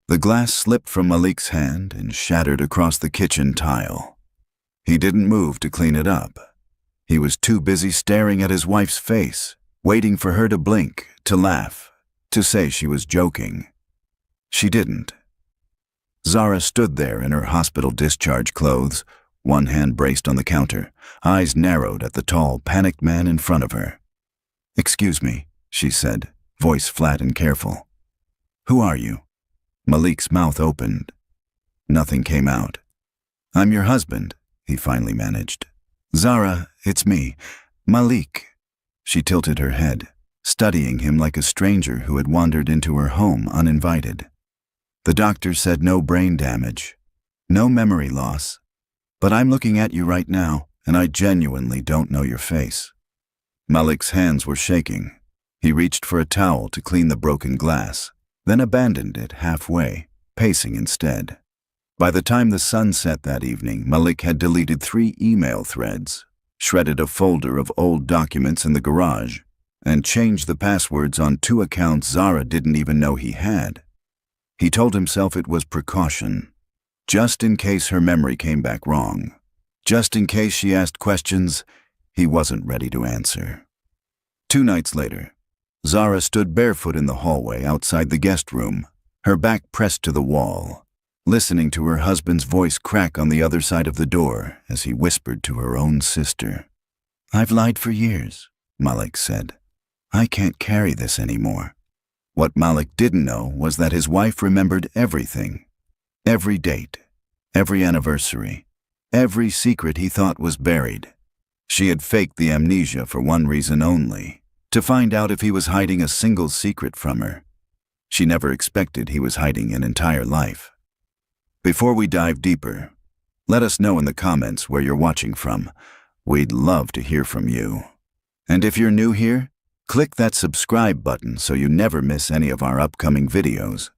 The glass slipped from Malik's hand and shattered across the kitchen tile. He didn't move to clean it up. He was too busy staring at his wife's face, waiting for her to blink, to laugh, to say she was joking. She didn't. Zara stood there in her hospital discharge clothes, one hand braced on the counter, eyes narrowed at the tall, panicked man in front of her. "Excuse me," she said, voice flat and careful. "Who are you?" Malik's mouth opened. Nothing came out. "I'm your husband," he finally managed. "Zara, it's me, Malik." She tilted her head, studying him like a stranger who had wandered into her home uninvited. "The doctor said no brain damage, no memory loss. But I'm looking at you right now, and I genuinely don't know your face." Malik's hands were shaking. He reached for a towel to clean the broken glass, then abandoned it halfway, pacing instead. By the time the sun set that evening, Malik had deleted 3 email threads, shredded a folder of old documents in the garage, and changed the passwords on 2 accounts Zara didn't even know he had. He told himself it was precaution, just in case her memory came back wrong, just in case she asked questions he wasn't ready to answer. 2 nights later, Zara stood barefoot in the hallway outside the guest room, her back pressed to the wall, listening to her husband's voice crack on the other side of the door as he whispered to her own sister. "I've lied for years," Malik said. "I can't carry this anymore." What Malik didn't know was that his wife remembered everything. Every date, every anniversary, every secret he thought was buried. She had faked the amnesia for one reason only, to find out if he was hiding a single secret from her. She never expected he was hiding an entire life. Before we dive deeper, let us know in the comments where you're watching from. We'd love to hear from you. And if you're new here, click that subscribe button so you never miss any of our upcoming videos.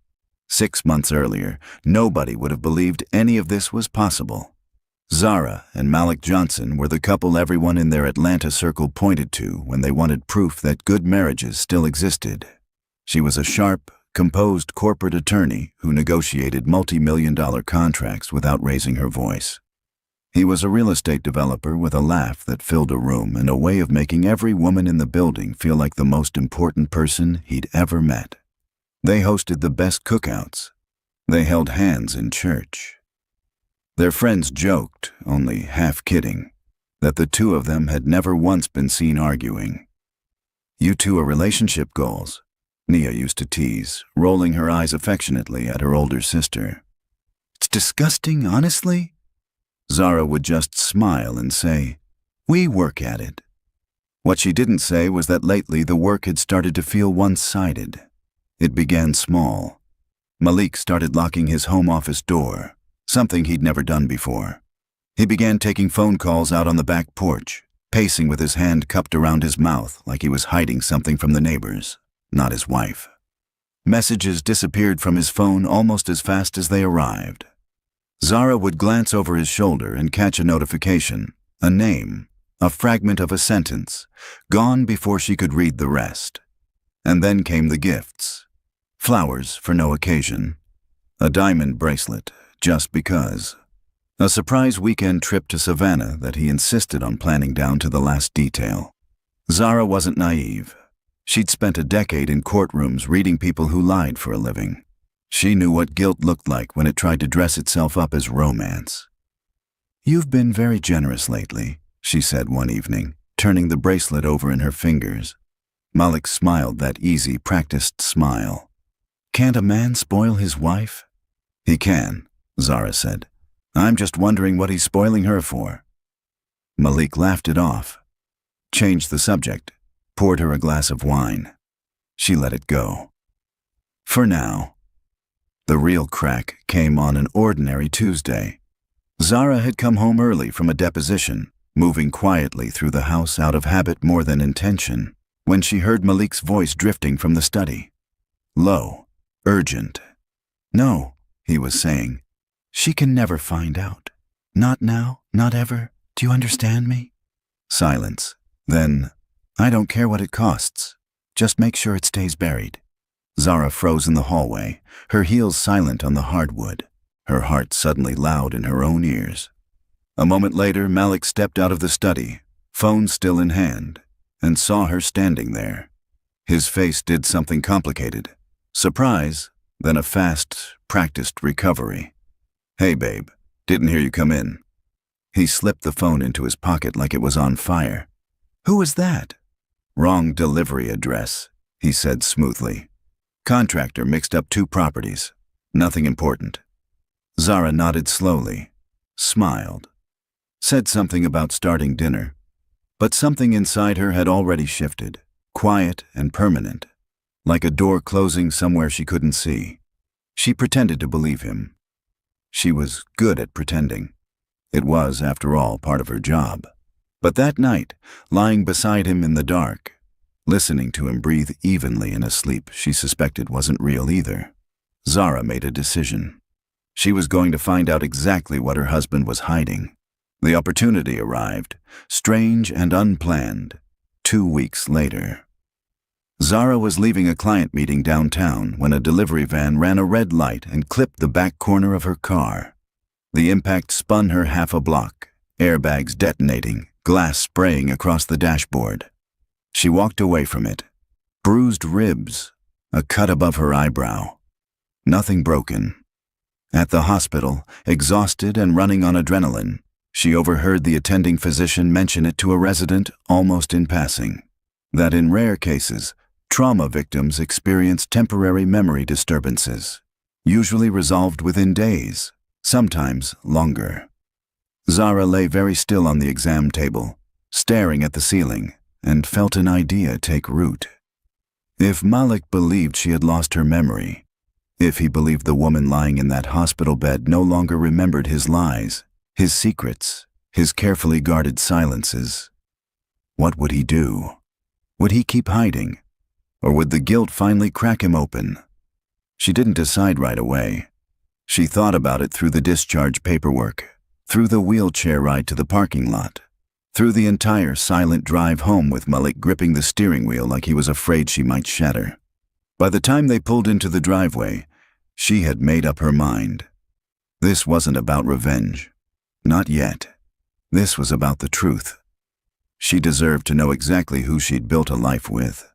6 months earlier, nobody would have believed any of this was possible. Zara and Malik Johnson were the couple everyone in their Atlanta circle pointed to when they wanted proof that good marriages still existed. She was a sharp, composed corporate attorney who negotiated multi-million-dollar contracts without raising her voice. He was a real estate developer with a laugh that filled a room and a way of making every woman in the building feel like the most important person he'd ever met. They hosted the best cookouts. They held hands in church. Their friends joked, only half kidding, that the 2 of them had never once been seen arguing. "You 2 are relationship goals," Nia used to tease, rolling her eyes affectionately at her older sister. "It's disgusting, honestly." Zara would just smile and say, "We work at it." What she didn't say was that lately the work had started to feel one-sided. It began small. Malik started locking his home office door, something he'd never done before. He began taking phone calls out on the back porch, pacing with his hand cupped around his mouth like he was hiding something from the neighbors, not his wife. Messages disappeared from his phone almost as fast as they arrived. Zara would glance over his shoulder and catch a notification, a name, a fragment of a sentence, gone before she could read the rest. And then came the gifts. Flowers for no occasion. A diamond bracelet, just because. A surprise weekend trip to Savannah that he insisted on planning down to the last detail. Zara wasn't naive. She'd spent a decade in courtrooms reading people who lied for a living. She knew what guilt looked like when it tried to dress itself up as romance. "You've been very generous lately," she said one evening, turning the bracelet over in her fingers. Malik smiled that easy, practiced smile. "Can't a man spoil his wife?" "He can," Zara said. "I'm just wondering what he's spoiling her for." Malik laughed it off, changed the subject, poured her a glass of wine. She let it go. For now. The real crack came on an ordinary Tuesday. Zara had come home early from a deposition, moving quietly through the house out of habit more than intention, when she heard Malik's voice drifting from the study. Low, urgent. "No," he was saying. "She can never find out. Not now, not ever. Do you understand me?" Silence. Then, "I don't care what it costs. Just make sure it stays buried." Zara froze in the hallway, her heels silent on the hardwood, her heart suddenly loud in her own ears. A moment later, Malik stepped out of the study, phone still in hand, and saw her standing there. His face did something complicated. Surprise, then a fast, practiced recovery. "Hey, babe, didn't hear you come in." He slipped the phone into his pocket like it was on fire. "Who was that?" "Wrong delivery address," he said smoothly. "Contractor mixed up 2 properties. Nothing important." Zara nodded slowly, smiled, said something about starting dinner. But something inside her had already shifted, quiet and permanent, like a door closing somewhere she couldn't see. She pretended to believe him. She was good at pretending. It was, after all, part of her job. But that night, lying beside him in the dark, listening to him breathe evenly in a sleep she suspected wasn't real either, Zara made a decision. She was going to find out exactly what her husband was hiding. The opportunity arrived, strange and unplanned, 2 weeks later. Zara was leaving a client meeting downtown when a delivery van ran a red light and clipped the back corner of her car. The impact spun her half a block, airbags detonating, glass spraying across the dashboard. She walked away from it. Bruised ribs, a cut above her eyebrow. Nothing broken. At the hospital, exhausted and running on adrenaline, she overheard the attending physician mention it to a resident almost in passing, that in rare cases, trauma victims experience temporary memory disturbances, usually resolved within days, sometimes longer. Zara lay very still on the exam table, staring at the ceiling, and felt an idea take root. If Malik believed she had lost her memory, if he believed the woman lying in that hospital bed no longer remembered his lies, his secrets, his carefully guarded silences, what would he do? Would he keep hiding? Or would the guilt finally crack him open? She didn't decide right away. She thought about it through the discharge paperwork, through the wheelchair ride to the parking lot, through the entire silent drive home with Malik gripping the steering wheel like he was afraid she might shatter. By the time they pulled into the driveway, she had made up her mind. This wasn't about revenge. Not yet. This was about the truth. She deserved to know exactly who she'd built a life with.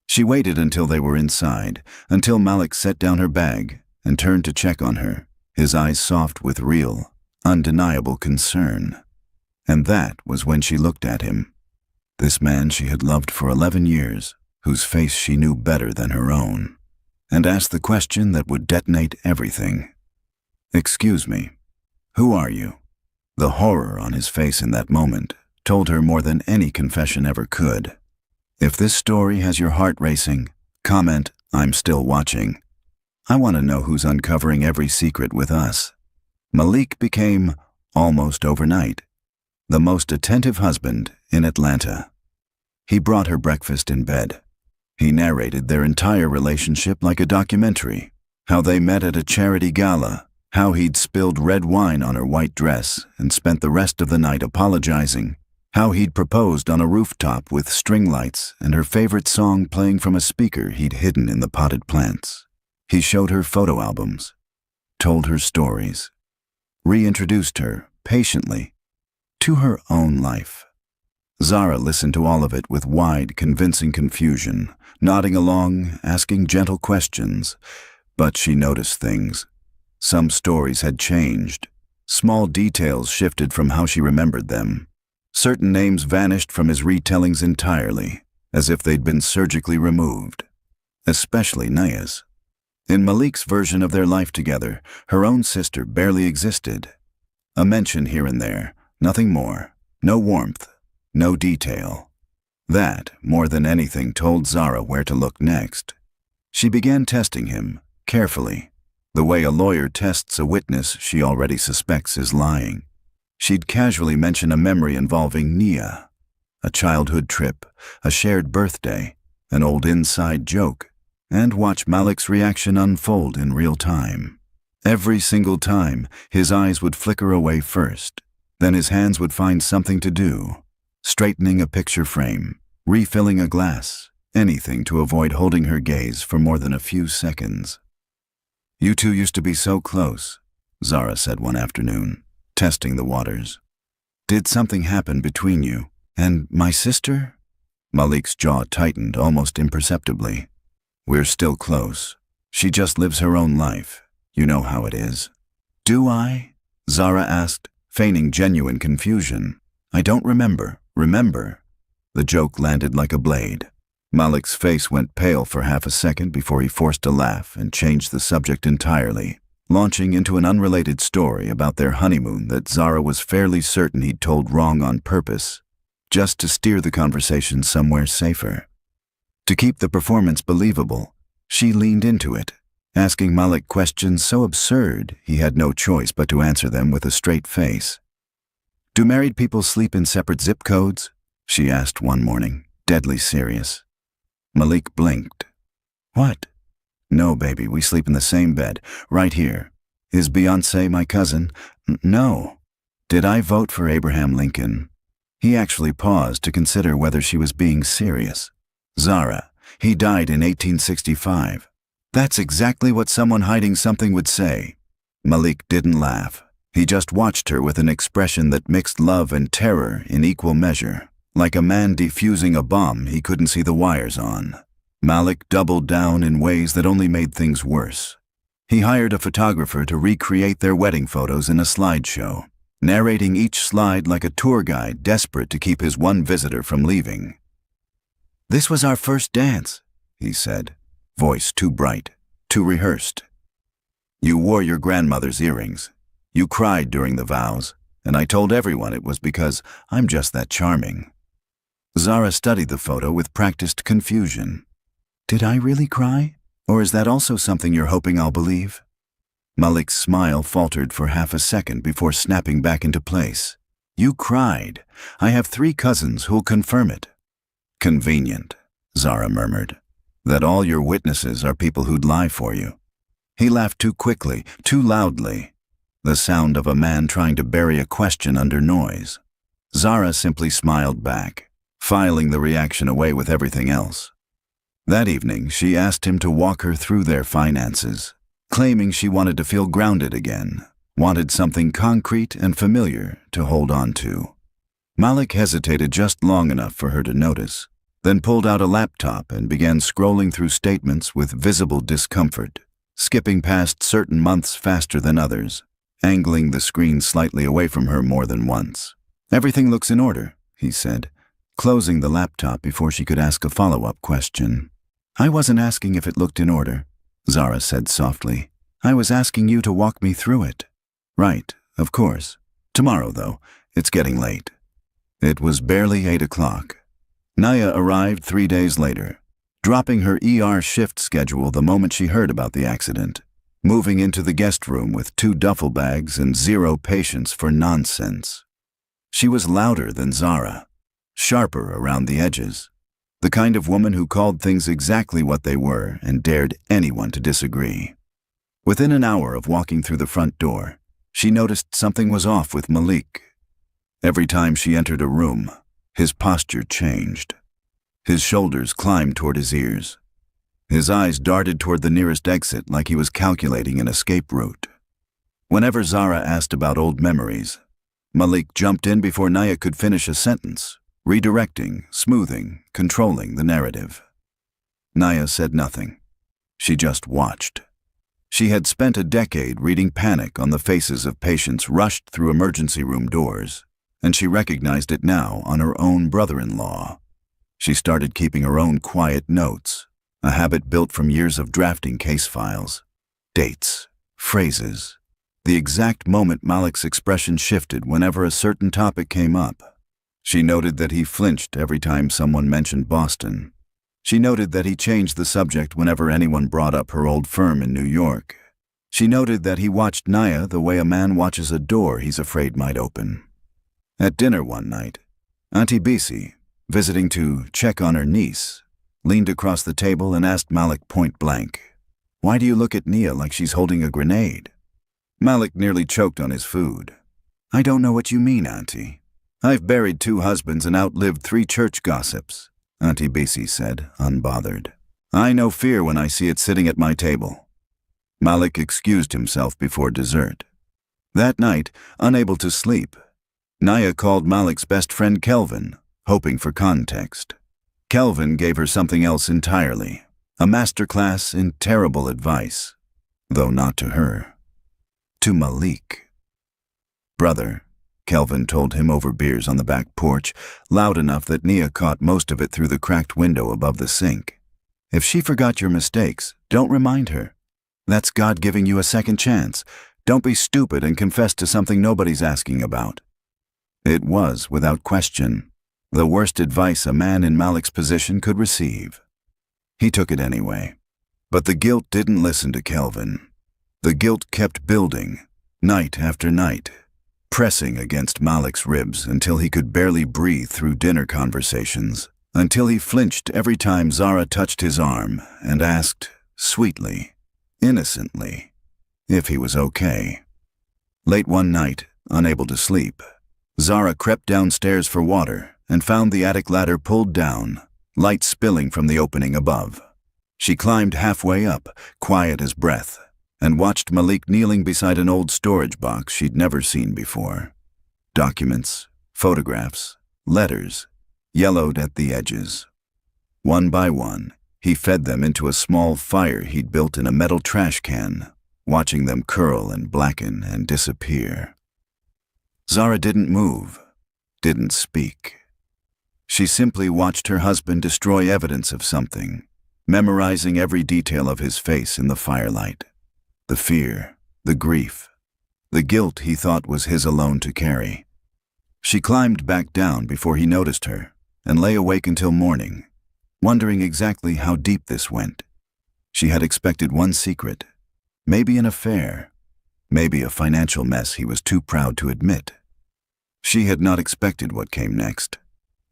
She waited until they were inside, until Malik set down her bag and turned to check on her, his eyes soft with real, undeniable concern. And that was when she looked at him. This man she had loved for 11 years, whose face she knew better than her own, and asked the question that would detonate everything. "Excuse me, who are you?" The horror on his face in that moment told her more than any confession ever could. If this story has your heart racing, comment, "I'm still watching." I want to know who's uncovering every secret with us. Malik became, almost overnight, the most attentive husband in Atlanta. He brought her breakfast in bed. He narrated their entire relationship like a documentary, how they met at a charity gala, how he'd spilled red wine on her white dress and spent the rest of the night apologizing, how he'd proposed on a rooftop with string lights and her favorite song playing from a speaker he'd hidden in the potted plants. He showed her photo albums, told her stories, reintroduced her, patiently, to her own life. Zara listened to all of it with wide, convincing confusion, nodding along, asking gentle questions, but she noticed things. Some stories had changed. Small details shifted from how she remembered them. Certain names vanished from his retellings entirely, as if they'd been surgically removed. Especially Naya's. In Malik's version of their life together, her own sister barely existed. A mention here and there, nothing more, no warmth, no detail. That, more than anything, told Zara where to look next. She began testing him, carefully, the way a lawyer tests a witness she already suspects is lying. She'd casually mention a memory involving Nia, a childhood trip, a shared birthday, an old inside joke, and watch Malik's reaction unfold in real time. Every single time, his eyes would flicker away first, then his hands would find something to do, straightening a picture frame, refilling a glass, anything to avoid holding her gaze for more than a few seconds. "You two used to be so close," Zara said one afternoon, testing the waters. "Did something happen between you? And my sister?" Malik's jaw tightened almost imperceptibly. "We're still close. She just lives her own life. You know how it is." "Do I?" Zara asked, feigning genuine confusion. "I don't remember." "Remember?" The joke landed like a blade. Malik's face went pale for half a second before he forced a laugh and changed the subject entirely, launching into an unrelated story about their honeymoon that Zara was fairly certain he'd told wrong on purpose, just to steer the conversation somewhere safer. To keep the performance believable, she leaned into it, asking Malik questions so absurd he had no choice but to answer them with a straight face. "Do married people sleep in separate zip codes?" she asked one morning, deadly serious. Malik blinked. "What?" "No, baby, we sleep in the same bed, right here. Is Beyoncé my cousin?" "No." "Did I vote for Abraham Lincoln?" He actually paused to consider whether she was being serious. "Zara, he died in 1865. That's exactly what someone hiding something would say." Malik didn't laugh. He just watched her with an expression that mixed love and terror in equal measure, like a man defusing a bomb he couldn't see the wires on. Malik doubled down in ways that only made things worse. He hired a photographer to recreate their wedding photos in a slideshow, narrating each slide like a tour guide desperate to keep his one visitor from leaving. "This was our first dance," he said, voice too bright, too rehearsed. "You wore your grandmother's earrings. You cried during the vows, and I told everyone it was because I'm just that charming." Zara studied the photo with practiced confusion. "Did I really cry? Or is that also something you're hoping I'll believe?" Malik's smile faltered for half a second before snapping back into place. "You cried. I have 3 cousins who'll confirm it." "Convenient," Zara murmured, "that all your witnesses are people who'd lie for you." He laughed too quickly, too loudly, the sound of a man trying to bury a question under noise. Zara simply smiled back, filing the reaction away with everything else. That evening, she asked him to walk her through their finances, claiming she wanted to feel grounded again, wanted something concrete and familiar to hold on to. Malik hesitated just long enough for her to notice, then pulled out a laptop and began scrolling through statements with visible discomfort, skipping past certain months faster than others, angling the screen slightly away from her more than once. "Everything looks in order," he said, closing the laptop before she could ask a follow-up question. "I wasn't asking if it looked in order," Zara said softly. "I was asking you to walk me through it." "Right, of course. Tomorrow, though. It's getting late." It was barely 8 o'clock. Naya arrived 3 days later, dropping her ER shift schedule the moment she heard about the accident, moving into the guest room with 2 duffel bags and 0 patience for nonsense. She was louder than Zara, sharper around the edges, the kind of woman who called things exactly what they were and dared anyone to disagree. Within an hour of walking through the front door, she noticed something was off with Malik. Every time she entered a room, his posture changed. His shoulders climbed toward his ears. His eyes darted toward the nearest exit like he was calculating an escape route. Whenever Zara asked about old memories, Malik jumped in before Naya could finish a sentence, redirecting, smoothing, controlling the narrative. Naya said nothing. She just watched. She had spent a decade reading panic on the faces of patients rushed through emergency room doors, and she recognized it now on her own brother-in-law. She started keeping her own quiet notes, a habit built from years of drafting case files. Dates, phrases, the exact moment Malik's expression shifted whenever a certain topic came up. She noted that he flinched every time someone mentioned Boston. She noted that he changed the subject whenever anyone brought up her old firm in New York. She noted that he watched Naya the way a man watches a door he's afraid might open. At dinner one night, Auntie Bisi, visiting to check on her niece, leaned across the table and asked Malik point blank, "Why do you look at Nia like she's holding a grenade?" Malik nearly choked on his food. "I don't know what you mean, Auntie. I've buried 2 husbands and outlived 3 church gossips. Auntie Bessie said, unbothered. I know fear when I see it sitting at my table. Malik excused himself before dessert. That night, unable to sleep, Naya called Malik's best friend Kelvin, hoping for context. Kelvin gave her something else entirely, a masterclass in terrible advice, though not to her. To Malik. Brother, Kelvin told him over beers on the back porch, loud enough that Nia caught most of it through the cracked window above the sink. If she forgot your mistakes, don't remind her. That's God giving you a second chance. Don't be stupid and confess to something nobody's asking about. It was, without question, the worst advice a man in Malik's position could receive. He took it anyway. But the guilt didn't listen to Kelvin. The guilt kept building, night after night, pressing against Malik's ribs until he could barely breathe through dinner conversations, until he flinched every time Zara touched his arm and asked, sweetly, innocently, if he was okay. Late one night, unable to sleep, Zara crept downstairs for water and found the attic ladder pulled down, light spilling from the opening above. She climbed halfway up, quiet as breath, and watched Malik kneeling beside an old storage box she'd never seen before. Documents, photographs, letters, yellowed at the edges. One by one, he fed them into a small fire he'd built in a metal trash can, watching them curl and blacken and disappear. Zara didn't move, didn't speak. She simply watched her husband destroy evidence of something, memorizing every detail of his face in the firelight. The fear, the grief, the guilt he thought was his alone to carry. She climbed back down before he noticed her and lay awake until morning, wondering exactly how deep this went. She had expected one secret, maybe an affair, maybe a financial mess he was too proud to admit. She had not expected what came next.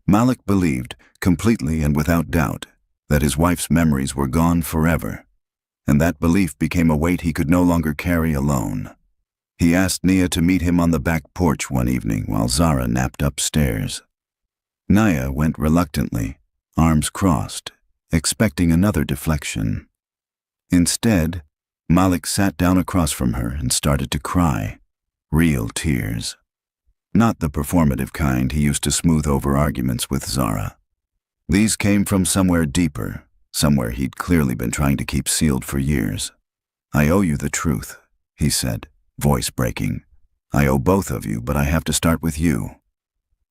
Malik believed, completely and without doubt, that his wife's memories were gone forever, and that belief became a weight he could no longer carry alone. He asked Nia to meet him on the back porch one evening while Zara napped upstairs. Nia went reluctantly, arms crossed, expecting another deflection. Instead, Malik sat down across from her and started to cry, real tears. Not the performative kind he used to smooth over arguments with Zara. These came from somewhere deeper, somewhere he'd clearly been trying to keep sealed for years. I owe you the truth, he said, voice breaking. I owe both of you, but I have to start with you.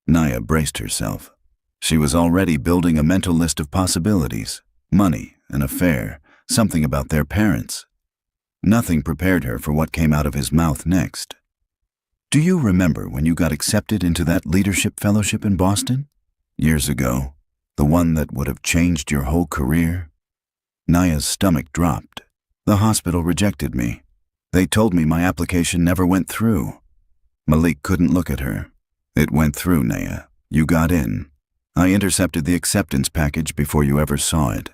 Nia braced herself. She was already building a mental list of possibilities. Money, an affair, something about their parents. Nothing prepared her for what came out of his mouth next. Do you remember when you got accepted into that leadership fellowship in Boston? Years ago, the one that would have changed your whole career? Nia's stomach dropped. The hospital rejected me. They told me my application never went through. Malik couldn't look at her. It went through, Nia. You got in. I intercepted the acceptance package before you ever saw it.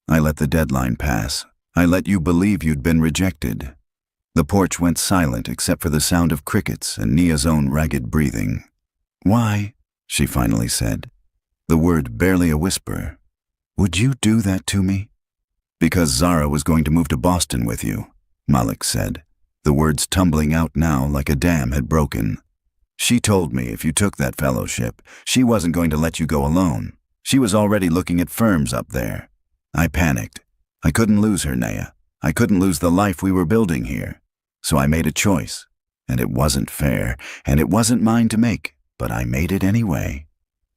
I let the deadline pass. I let you believe you'd been rejected. The porch went silent except for the sound of crickets and Nia's own ragged breathing. Why? She finally said. The word barely a whisper. Would you do that to me? Because Zara was going to move to Boston with you, Malik said, the words tumbling out now like a dam had broken. She told me if you took that fellowship, she wasn't going to let you go alone. She was already looking at firms up there. I panicked. I couldn't lose her, Nia. I couldn't lose the life we were building here. So I made a choice, and it wasn't fair, and it wasn't mine to make, but I made it anyway.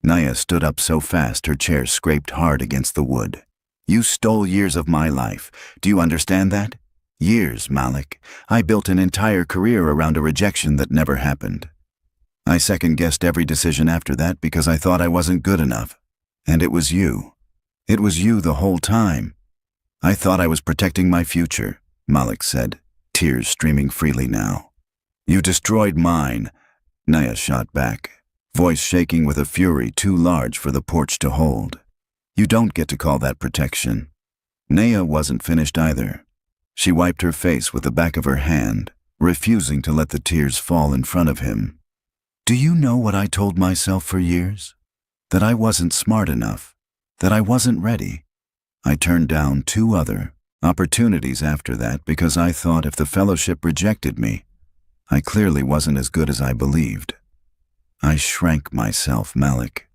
Nia stood up so fast her chair scraped hard against the wood. You stole years of my life. Do you understand that? Years, Malik. I built an entire career around a rejection that never happened. I second-guessed every decision after that because I thought I wasn't good enough. And it was you. It was you the whole time. I thought I was protecting my future, Malik said, tears streaming freely now. You destroyed mine, Nia shot back, voice shaking with a fury too large for the porch to hold. You don't get to call that protection. Nia wasn't finished either. She wiped her face with the back of her hand, refusing to let the tears fall in front of him. Do you know what I told myself for years? That I wasn't smart enough. that I wasn't ready. I turned down 2 other opportunities after that because I thought if the fellowship rejected me, I clearly wasn't as good as I believed. I shrank myself, Malik.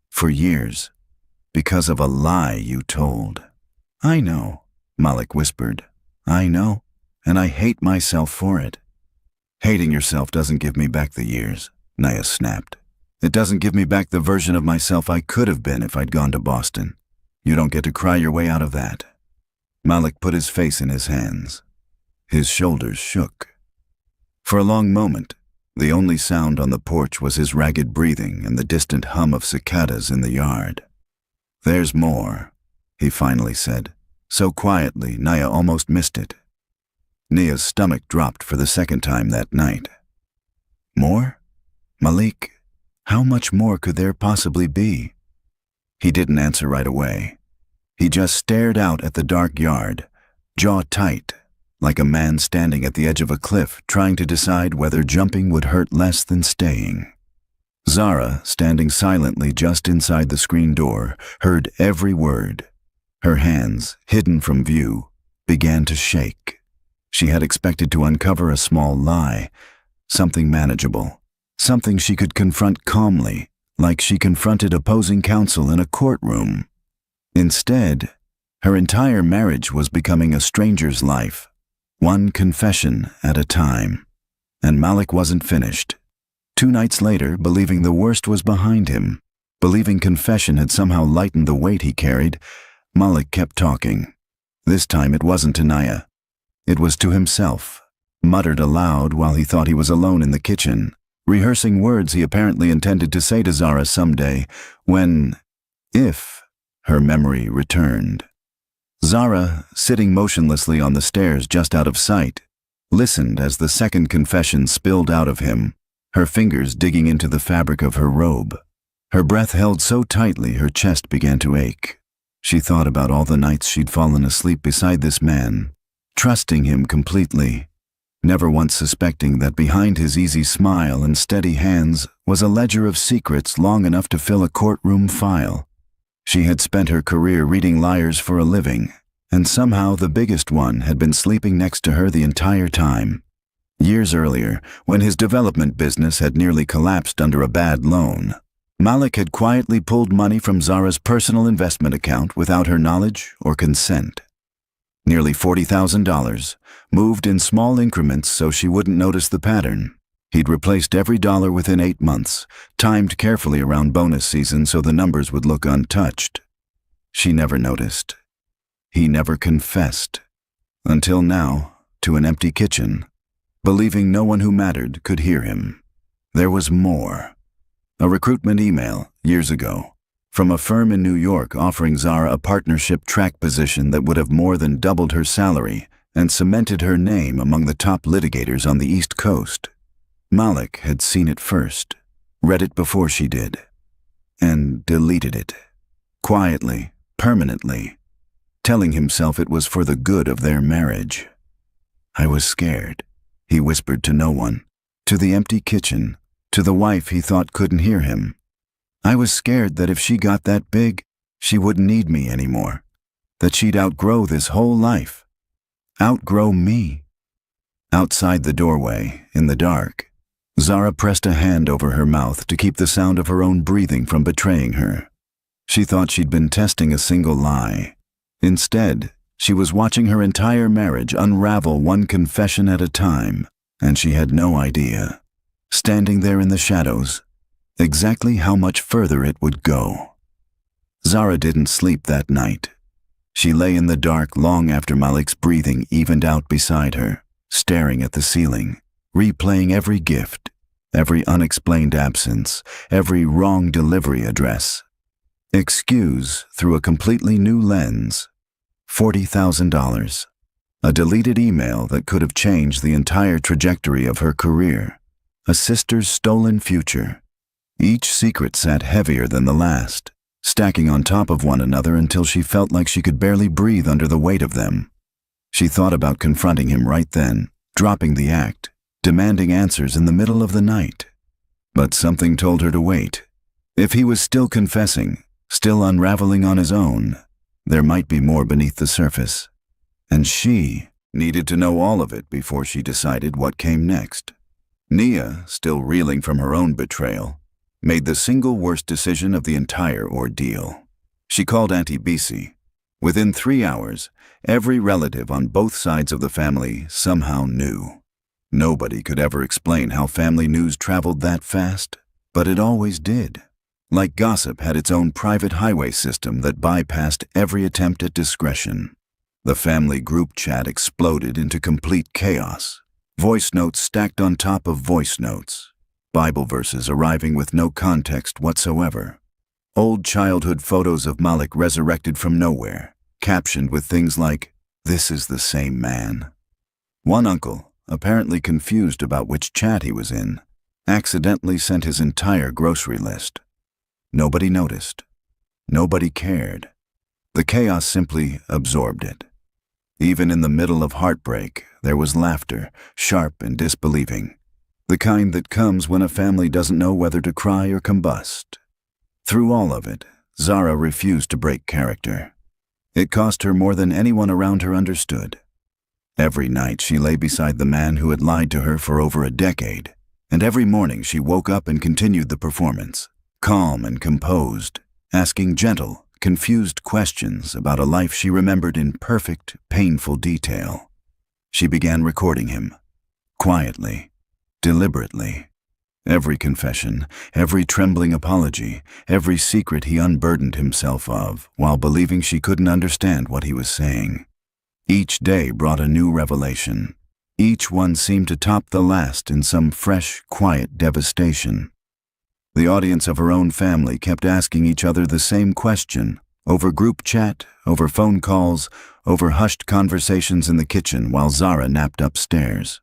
For years, because of a lie you told. I know, Malik whispered. I know, and I hate myself for it. Hating yourself doesn't give me back the years, Naya snapped. It doesn't give me back the version of myself I could have been if I'd gone to Boston. You don't get to cry your way out of that. Malik put his face in his hands. His shoulders shook. For a long moment, the only sound on the porch was his ragged breathing and the distant hum of cicadas in the yard. There's more, he finally said, so quietly Naya almost missed it. Nia's stomach dropped for the second time that night. More? Malik, how much more could there possibly be? He didn't answer right away. He just stared out at the dark yard, jaw tight, like a man standing at the edge of a cliff trying to decide whether jumping would hurt less than staying. Zara, standing silently just inside the screen door, heard every word. Her hands, hidden from view, began to shake. She had expected to uncover a small lie, something manageable, something she could confront calmly, like she confronted opposing counsel in a courtroom. Instead, her entire marriage was becoming a stranger's life, one confession at a time. And Malik wasn't finished. 2 nights later, believing the worst was behind him, believing confession had somehow lightened the weight he carried, Malik kept talking. This time it wasn't to Naya. It was to himself, muttered aloud while he thought he was alone in the kitchen, rehearsing words he apparently intended to say to Zara someday, if her memory returned. Zara, sitting motionlessly on the stairs just out of sight, listened as the second confession spilled out of him, her fingers digging into the fabric of her robe. Her breath held so tightly her chest began to ache. She thought about all the nights she'd fallen asleep beside this man, trusting him completely, never once suspecting that behind his easy smile and steady hands was a ledger of secrets long enough to fill a courtroom file. She had spent her career reading liars for a living, and somehow the biggest one had been sleeping next to her the entire time. Years earlier, when his development business had nearly collapsed under a bad loan, Malik had quietly pulled money from Zara's personal investment account without her knowledge or consent. Nearly $40,000, moved in small increments so she wouldn't notice the pattern. He'd replaced every dollar within 8 months, timed carefully around bonus season so the numbers would look untouched. She never noticed. He never confessed. Until now, to an empty kitchen, believing no one who mattered could hear him. There was more. A recruitment email, years ago, from a firm in New York offering Zara a partnership track position that would have more than doubled her salary and cemented her name among the top litigators on the East Coast. Malik had seen it first, read it before she did, and deleted it, quietly, permanently, telling himself it was for the good of their marriage. I was scared, he whispered to no one, to the empty kitchen, to the wife he thought couldn't hear him. I was scared that if she got that big, she wouldn't need me anymore, that she'd outgrow this whole life, outgrow me. Outside the doorway, in the dark, Zara pressed a hand over her mouth to keep the sound of her own breathing from betraying her. She thought she'd been testing a single lie. Instead, she was watching her entire marriage unravel one confession at a time, and she had no idea, standing there in the shadows, exactly how much further it would go. Zara didn't sleep that night. She lay in the dark long after Malik's breathing evened out beside her, staring at the ceiling, replaying every gift, every unexplained absence, every wrong delivery address. Excuse through a completely new lens. $40,000. A deleted email that could have changed the entire trajectory of her career. A sister's stolen future. Each secret sat heavier than the last, stacking on top of one another until she felt like she could barely breathe under the weight of them. She thought about confronting him right then, dropping the act, demanding answers in the middle of the night. But something told her to wait. If he was still confessing, still unraveling on his own. There might be more beneath the surface, and she needed to know all of it before she decided what came next. Nia, still reeling from her own betrayal, made the single worst decision of the entire ordeal. She called Auntie Bessie. Within 3 hours, every relative on both sides of the family somehow knew. Nobody could ever explain how family news traveled that fast, but it always did. Like gossip had its own private highway system that bypassed every attempt at discretion. The family group chat exploded into complete chaos. Voice notes stacked on top of voice notes. Bible verses arriving with no context whatsoever. Old childhood photos of Malik resurrected from nowhere, captioned with things like, "This is the same man." One uncle, apparently confused about which chat he was in, accidentally sent his entire grocery list. Nobody noticed. Nobody cared. The chaos simply absorbed it. Even in the middle of heartbreak, there was laughter, sharp and disbelieving, the kind that comes when a family doesn't know whether to cry or combust. Through all of it, Zara refused to break character. It cost her more than anyone around her understood. Every night she lay beside the man who had lied to her for over a decade, and every morning she woke up and continued the performance, calm and composed, asking gentle, confused questions about a life she remembered in perfect, painful detail. She began recording him, quietly, deliberately. Every confession, every trembling apology, every secret he unburdened himself of, while believing she couldn't understand what he was saying. Each day brought a new revelation. Each one seemed to top the last in some fresh, quiet devastation. The audience of her own family kept asking each other the same question, over group chat, over phone calls, over hushed conversations in the kitchen while Zara napped upstairs.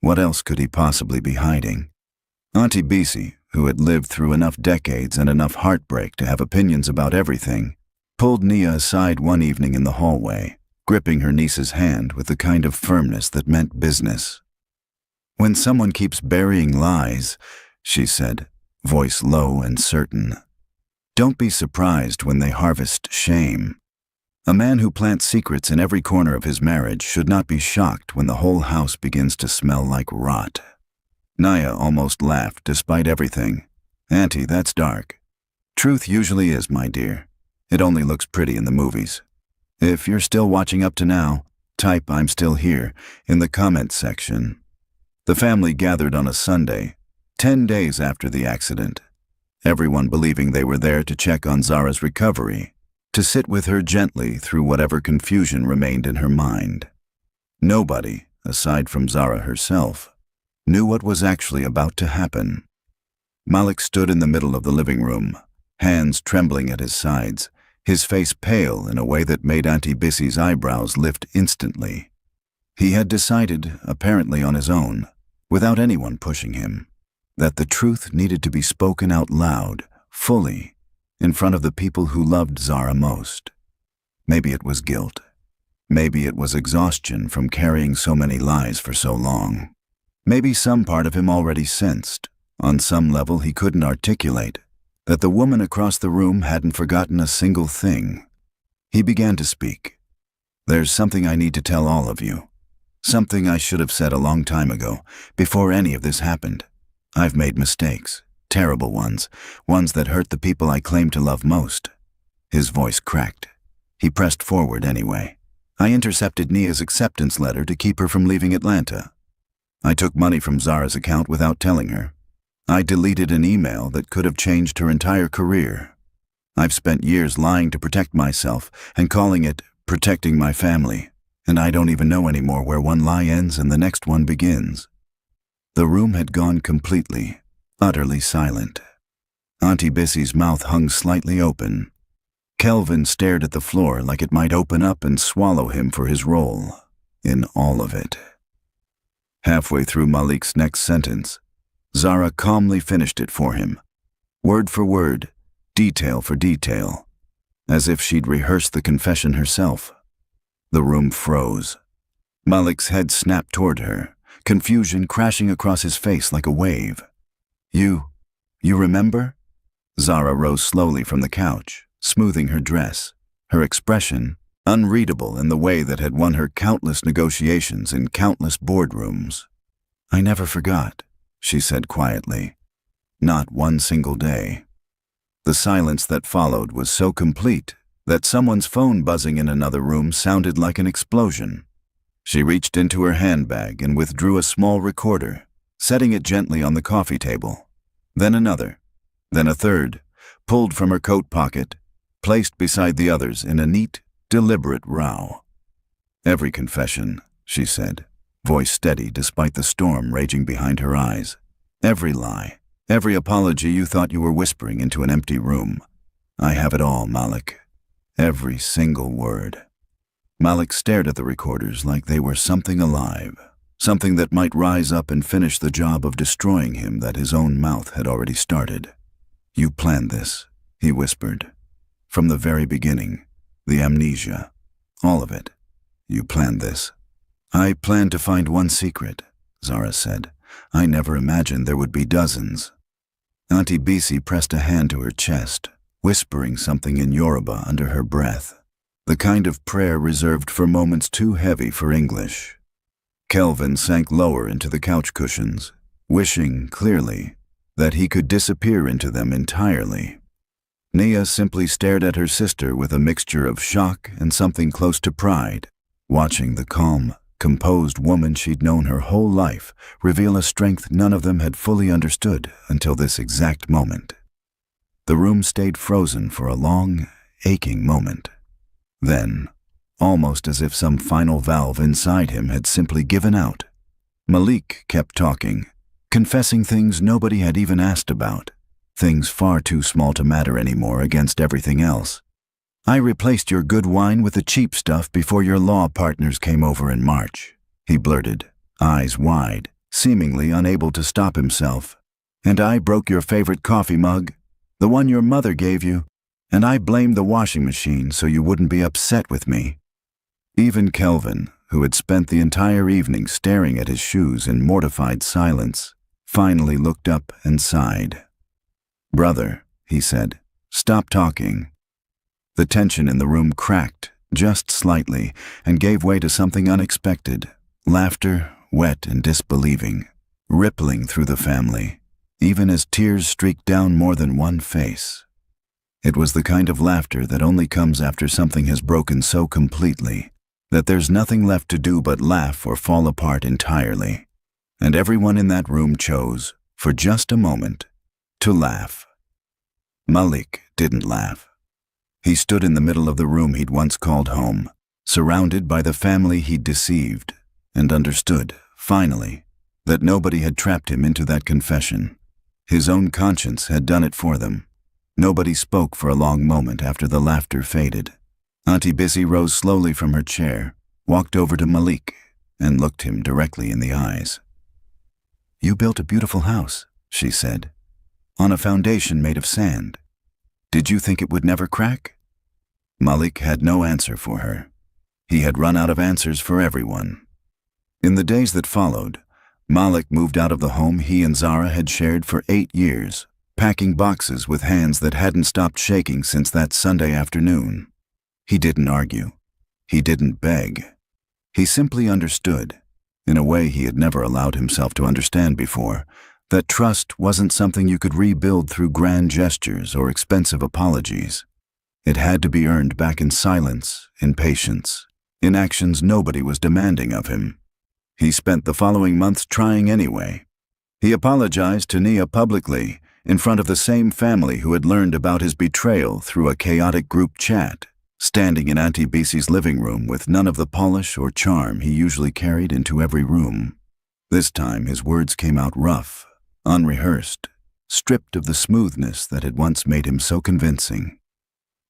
What else could he possibly be hiding? Auntie Bessie, who had lived through enough decades and enough heartbreak to have opinions about everything, pulled Nia aside one evening in the hallway, gripping her niece's hand with the kind of firmness that meant business. "When someone keeps burying lies," she said, voice low and certain, "don't be surprised when they harvest shame. A man who plants secrets in every corner of his marriage should not be shocked when the whole house begins to smell like rot." Nia almost laughed despite everything. "Auntie, that's dark. Truth usually is, my dear. It only looks pretty in the movies. If you're still watching up to now, type 'I'm still here' in the comments section." The family gathered on a Sunday, 10 days after the accident, everyone believing they were there to check on Zara's recovery, to sit with her gently through whatever confusion remained in her mind. Nobody, aside from Zara herself, knew what was actually about to happen. Malik stood in the middle of the living room, hands trembling at his sides, his face pale in a way that made Auntie Bissie's eyebrows lift instantly. He had decided, apparently on his own, without anyone pushing him, that the truth needed to be spoken out loud, fully, in front of the people who loved Zara most. Maybe it was guilt. Maybe it was exhaustion from carrying so many lies for so long. Maybe some part of him already sensed, on some level he couldn't articulate, that the woman across the room hadn't forgotten a single thing. He began to speak. "There's something I need to tell all of you. Something I should have said a long time ago, before any of this happened. I've made mistakes, terrible ones, ones that hurt the people I claim to love most." His voice cracked. He pressed forward anyway. "I intercepted Nia's acceptance letter to keep her from leaving Atlanta. I took money from Zara's account without telling her. I deleted an email that could have changed her entire career. I've spent years lying to protect myself and calling it protecting my family, and I don't even know anymore where one lie ends and the next one begins." The room had gone completely, utterly silent. Auntie Bissie's mouth hung slightly open. Kelvin stared at the floor like it might open up and swallow him for his role in all of it. Halfway through Malik's next sentence, Zara calmly finished it for him, word for word, detail for detail, as if she'd rehearsed the confession herself. The room froze. Malik's head snapped toward her, confusion crashing across his face like a wave. You remember?" Zara rose slowly from the couch, smoothing her dress, her expression unreadable in the way that had won her countless negotiations in countless boardrooms. "I never forgot," she said quietly. "Not one single day." The silence that followed was so complete that someone's phone buzzing in another room sounded like an explosion. She reached into her handbag and withdrew a small recorder, setting it gently on the coffee table. Then another, then a third, pulled from her coat pocket, placed beside the others in a neat, deliberate row. "Every confession," she said, voice steady despite the storm raging behind her eyes. "Every lie, every apology you thought you were whispering into an empty room. I have it all, Malik. Every single word." Malik stared at the recorders like they were something alive, something that might rise up and finish the job of destroying him that his own mouth had already started. "You planned this," he whispered. "From the very beginning, the amnesia, all of it. You planned this." "I planned to find one secret," Zara said. "I never imagined there would be dozens." Auntie Bisi pressed a hand to her chest, whispering something in Yoruba under her breath, the kind of prayer reserved for moments too heavy for English. Kelvin sank lower into the couch cushions, wishing, clearly, that he could disappear into them entirely. Nia simply stared at her sister with a mixture of shock and something close to pride, watching the calm, composed woman she'd known her whole life reveal a strength none of them had fully understood until this exact moment. The room stayed frozen for a long, aching moment. Then, almost as if some final valve inside him had simply given out, Malik kept talking, confessing things nobody had even asked about, things far too small to matter anymore against everything else. "I replaced your good wine with the cheap stuff before your law partners came over in March," he blurted, eyes wide, seemingly unable to stop himself. "And I broke your favorite coffee mug, the one your mother gave you, and I blamed the washing machine so you wouldn't be upset with me." Even Kelvin, who had spent the entire evening staring at his shoes in mortified silence, finally looked up and sighed. "Brother," he said, "stop talking." The tension in the room cracked, just slightly, and gave way to something unexpected, laughter, wet and disbelieving, rippling through the family, even as tears streaked down more than one face. It was the kind of laughter that only comes after something has broken so completely that there's nothing left to do but laugh or fall apart entirely. And everyone in that room chose, for just a moment, to laugh. Malik didn't laugh. He stood in the middle of the room he'd once called home, surrounded by the family he'd deceived, and understood, finally, that nobody had trapped him into that confession. His own conscience had done it for them. Nobody spoke for a long moment after the laughter faded. Auntie Bisi rose slowly from her chair, walked over to Malik, and looked him directly in the eyes. "You built a beautiful house," she said, "on a foundation made of sand. Did you think it would never crack?" Malik had no answer for her. He had run out of answers for everyone. In the days that followed, Malik moved out of the home he and Zara had shared for 8 years, packing boxes with hands that hadn't stopped shaking since that Sunday afternoon. He didn't argue. He didn't beg. He simply understood, in a way he had never allowed himself to understand before, that trust wasn't something you could rebuild through grand gestures or expensive apologies. It had to be earned back in silence, in patience, in actions nobody was demanding of him. He spent the following months trying anyway. He apologized to Nia publicly, in front of the same family who had learned about his betrayal through a chaotic group chat, standing in Auntie Bisi's living room with none of the polish or charm he usually carried into every room. This time his words came out rough, unrehearsed, stripped of the smoothness that had once made him so convincing.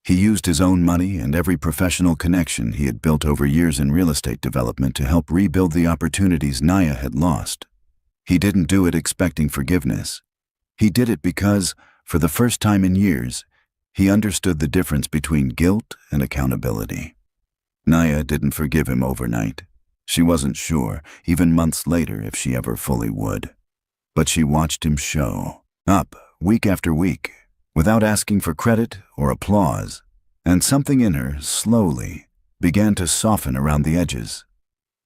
He used his own money and every professional connection he had built over years in real estate development to help rebuild the opportunities Nia had lost. He didn't do it expecting forgiveness. He did it because, for the first time in years, he understood the difference between guilt and accountability. Nia didn't forgive him overnight. She wasn't sure, even months later, if she ever fully would. But she watched him show up, week after week, without asking for credit or applause, and something in her, slowly, began to soften around the edges.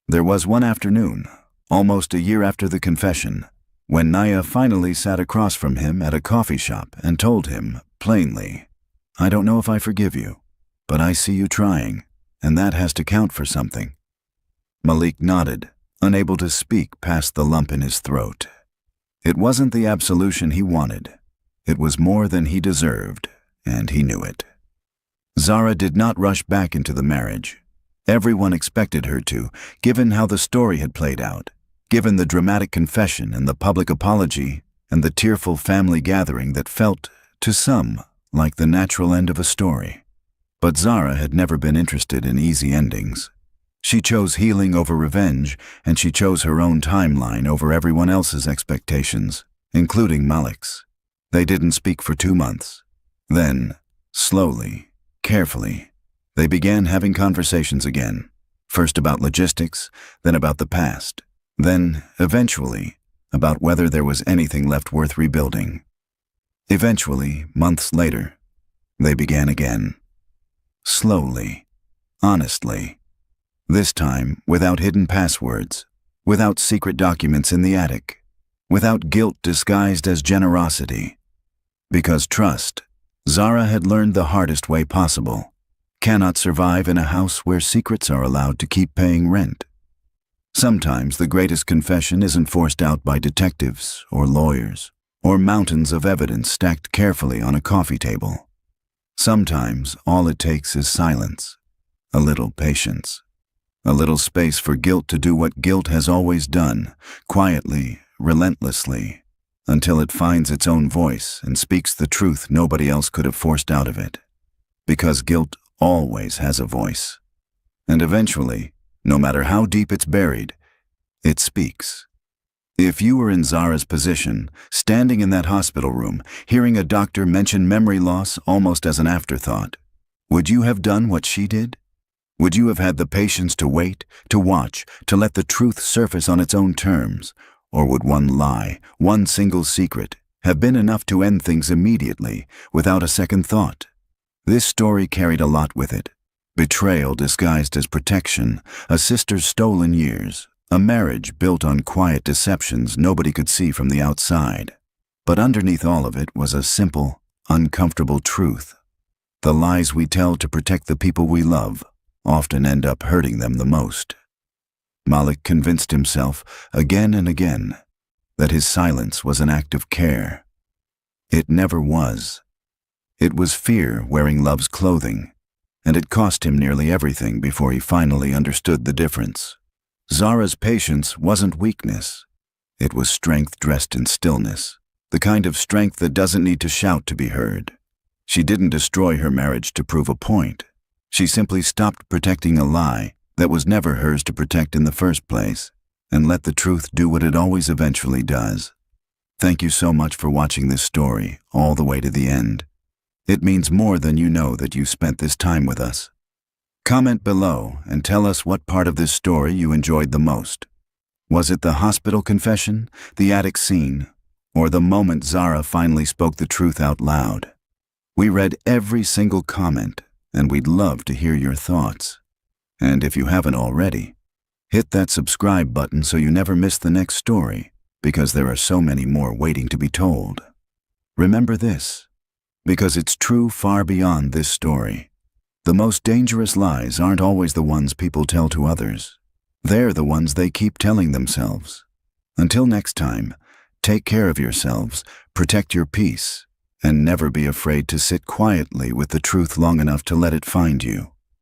There was one afternoon, almost a year after the confession, when Naya finally sat across from him at a coffee shop and told him, plainly, "I don't know if I forgive you, but I see you trying, and that has to count for something." Malik nodded, unable to speak past the lump in his throat. It wasn't the absolution he wanted. It was more than he deserved, and he knew it. Zara did not rush back into the marriage. Everyone expected her to, given how the story had played out, given the dramatic confession and the public apology and the tearful family gathering that felt, to some, like the natural end of a story. But Zara had never been interested in easy endings. She chose healing over revenge, and she chose her own timeline over everyone else's expectations, including Malik's. They didn't speak for 2 months. Then, slowly, carefully, they began having conversations again, first about logistics, then about the past, then, eventually, about whether there was anything left worth rebuilding. Eventually, months later, they began again. Slowly, honestly. This time, without hidden passwords, without secret documents in the attic, without guilt disguised as generosity. Because trust, Zara had learned the hardest way possible, cannot survive in a house where secrets are allowed to keep paying rent. Sometimes the greatest confession isn't forced out by detectives or lawyers or mountains of evidence stacked carefully on a coffee table. Sometimes all it takes is silence, a little patience. A little space for guilt to do what guilt has always done, quietly, relentlessly, until it finds its own voice and speaks the truth nobody else could have forced out of it. Because guilt always has a voice. And eventually, no matter how deep it's buried, it speaks. If you were in Zara's position, standing in that hospital room, hearing a doctor mention memory loss almost as an afterthought, would you have done what she did? Would you have had the patience to wait, to watch, to let the truth surface on its own terms? Or would one lie, one single secret, have been enough to end things immediately, without a second thought? This story carried a lot with it. Betrayal disguised as protection, a sister's stolen years, a marriage built on quiet deceptions nobody could see from the outside. But underneath all of it was a simple, uncomfortable truth. The lies we tell to protect the people we love often end up hurting them the most. Malik convinced himself, again and again, that his silence was an act of care. It never was. It was fear wearing love's clothing, and it cost him nearly everything before he finally understood the difference. Zara's patience wasn't weakness. It was strength dressed in stillness, the kind of strength that doesn't need to shout to be heard. She didn't destroy her marriage to prove a point. She simply stopped protecting a lie that was never hers to protect in the first place, and let the truth do what it always eventually does. Thank you so much for watching this story all the way to the end. It means more than you know that you spent this time with us. Comment below and tell us what part of this story you enjoyed the most. Was it the hospital confession, the attic scene, or the moment Zara finally spoke the truth out loud? We read every single comment, and we'd love to hear your thoughts. And if you haven't already, hit that subscribe button so you never miss the next story, because there are so many more waiting to be told. Remember this, because it's true far beyond this story. The most dangerous lies aren't always the ones people tell to others. They're the ones they keep telling themselves. Until next time, take care of yourselves, protect your peace, and never be afraid to sit quietly with the truth long enough to let it find you.